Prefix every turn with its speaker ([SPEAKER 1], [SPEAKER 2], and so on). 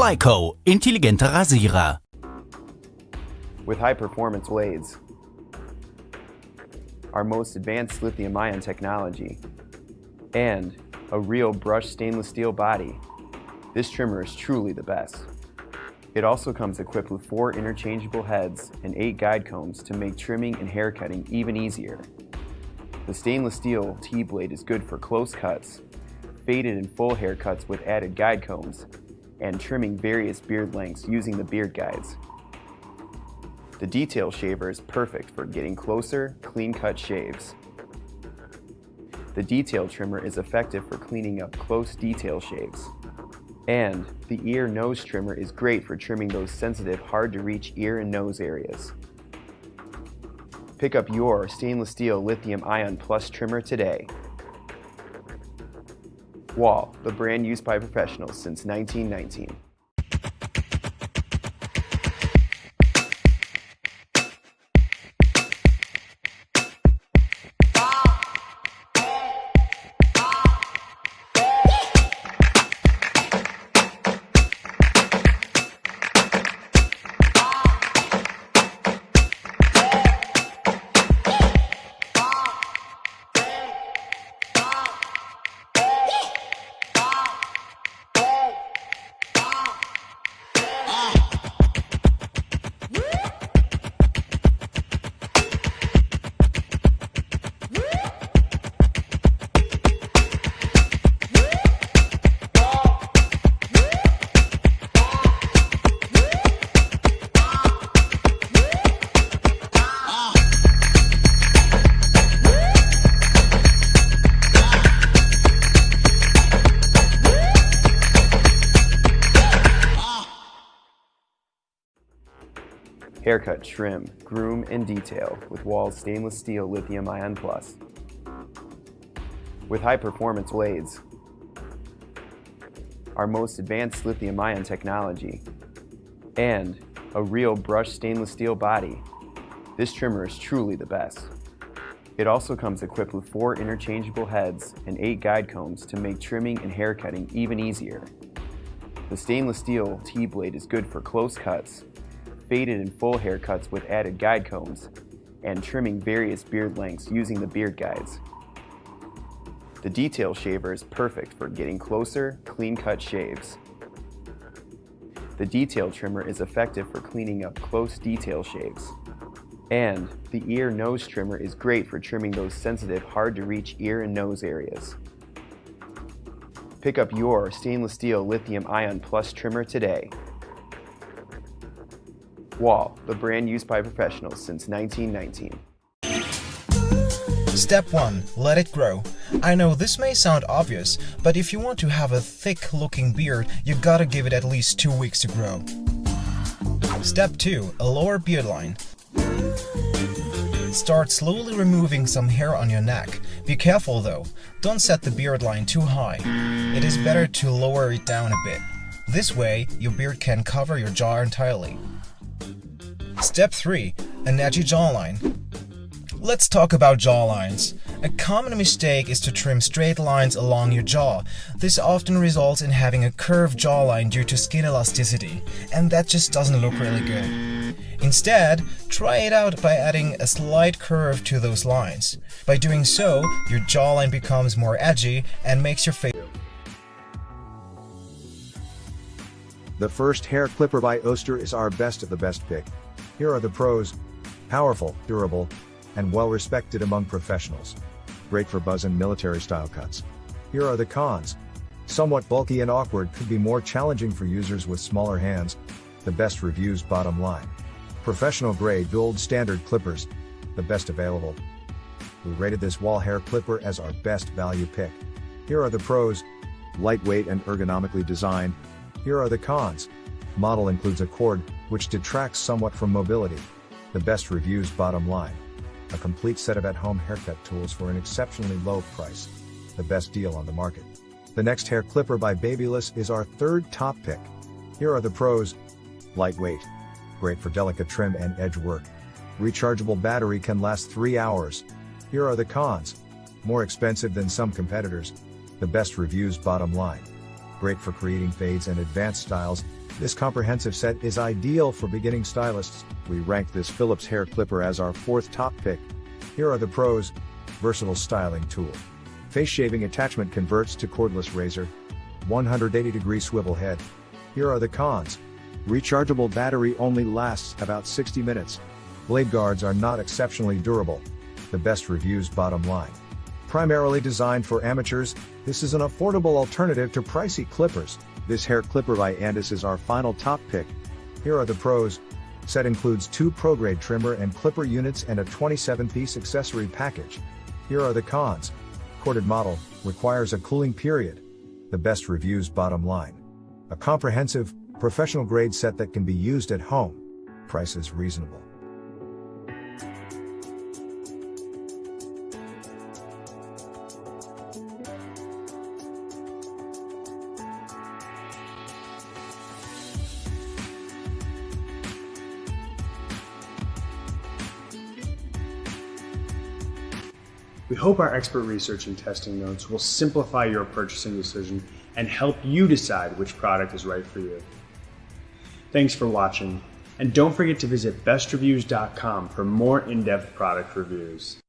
[SPEAKER 1] Flyco, intelligenter Rasierer.
[SPEAKER 2] With high-performance blades, our most advanced lithium-ion technology, and a real brushed stainless steel body, this trimmer is truly the best. It also comes equipped with 4 interchangeable heads and 8 guide combs to make trimming and hair cutting even easier. The stainless steel T-blade is good for close cuts, faded and full haircuts with added guide combs, and trimming various beard lengths using the beard guides. The detail shaver is perfect for getting closer, clean-cut shaves. The detail trimmer is effective for cleaning up close detail shaves. And the ear nose trimmer is great for trimming those sensitive, hard-to-reach ear and nose areas. Pick up your stainless steel Lithium Ion Plus trimmer today. Wall, the brand used by professionals since 1919. Haircut, trim, groom, and detail with Wall's stainless steel Lithium Ion Plus. With high-performance blades, our most advanced lithium ion technology, and a real brushed stainless steel body, this trimmer is truly the best. It also comes equipped with 4 interchangeable heads and 8 guide combs to make trimming and hair cutting even easier. The stainless steel T-blade is good for close cuts, faded and full haircuts with added guide combs, and trimming various beard lengths using the beard guides. The detail shaver is perfect for getting closer, clean-cut shaves. The detail trimmer is effective for cleaning up close detail shaves. And the ear nose trimmer is great for trimming those sensitive, hard-to-reach ear and nose areas. Pick up your stainless steel Lithium Ion Plus trimmer today. Wall, the brand used by professionals since 1919.
[SPEAKER 3] Step 1. Let it grow. I know this may sound obvious, but if you want to have a thick-looking beard, you gotta give it at least 2 weeks to grow. Step 2. A lower beard line. Start slowly removing some hair on your neck. Be careful though, don't set the beard line too high. It is better to lower it down a bit. This way, your beard can cover your jaw entirely. Step 3. An edgy jawline. Let's talk about jawlines. A common mistake is to trim straight lines along your jaw. This often results in having a curved jawline due to skin elasticity, and that just doesn't look really good. Instead, try it out by adding a slight curve to those lines. By doing so, your jawline becomes more edgy and makes your face.
[SPEAKER 4] The first hair clipper by Oster is our best of the best pick. Here are the pros: powerful, durable, and well respected among professionals. Great for buzz and military style cuts. Here are the cons: somewhat bulky and awkward, could be more challenging for users with smaller hands. The best reviews, bottom line. Professional grade gold standard clippers, the best available. We rated this wall hair clipper as our best value pick. Here are the pros: lightweight and ergonomically designed. Here are the cons: model includes a cord, which detracts somewhat from mobility. The best reviews, bottom line. A complete set of at-home haircut tools for an exceptionally low price. The best deal on the market. The next hair clipper by Babyless is our third top pick. Here are the pros: lightweight, great for delicate trim and edge work. Rechargeable battery, can last 3 hours. Here are the cons: more expensive than some competitors. The best reviews, bottom line. Great for creating fades and advanced styles. This comprehensive set is ideal for beginning stylists. We ranked this Philips hair clipper as our 4th top pick. Here are the pros. Versatile styling tool. Face shaving attachment converts to cordless razor. 180-degree swivel head. Here are the cons. Rechargeable battery only lasts about 60 minutes. Blade guards are not exceptionally durable. The best reviews bottom line. Primarily designed for amateurs, this is an affordable alternative to pricey clippers. This hair clipper by Andis is our final top pick. Here are the pros. Set includes 2 pro-grade trimmer and clipper units and a 27-piece accessory package. Here are the cons. Corded model, requires a cooling period. The best reviews bottom line. A comprehensive, professional-grade set that can be used at home. Price is reasonable.
[SPEAKER 5] We hope our expert research and testing notes will simplify your purchasing decision and help you decide which product is right for you. Thanks for watching, and don't forget to visit bestreviews.com for more in-depth product reviews.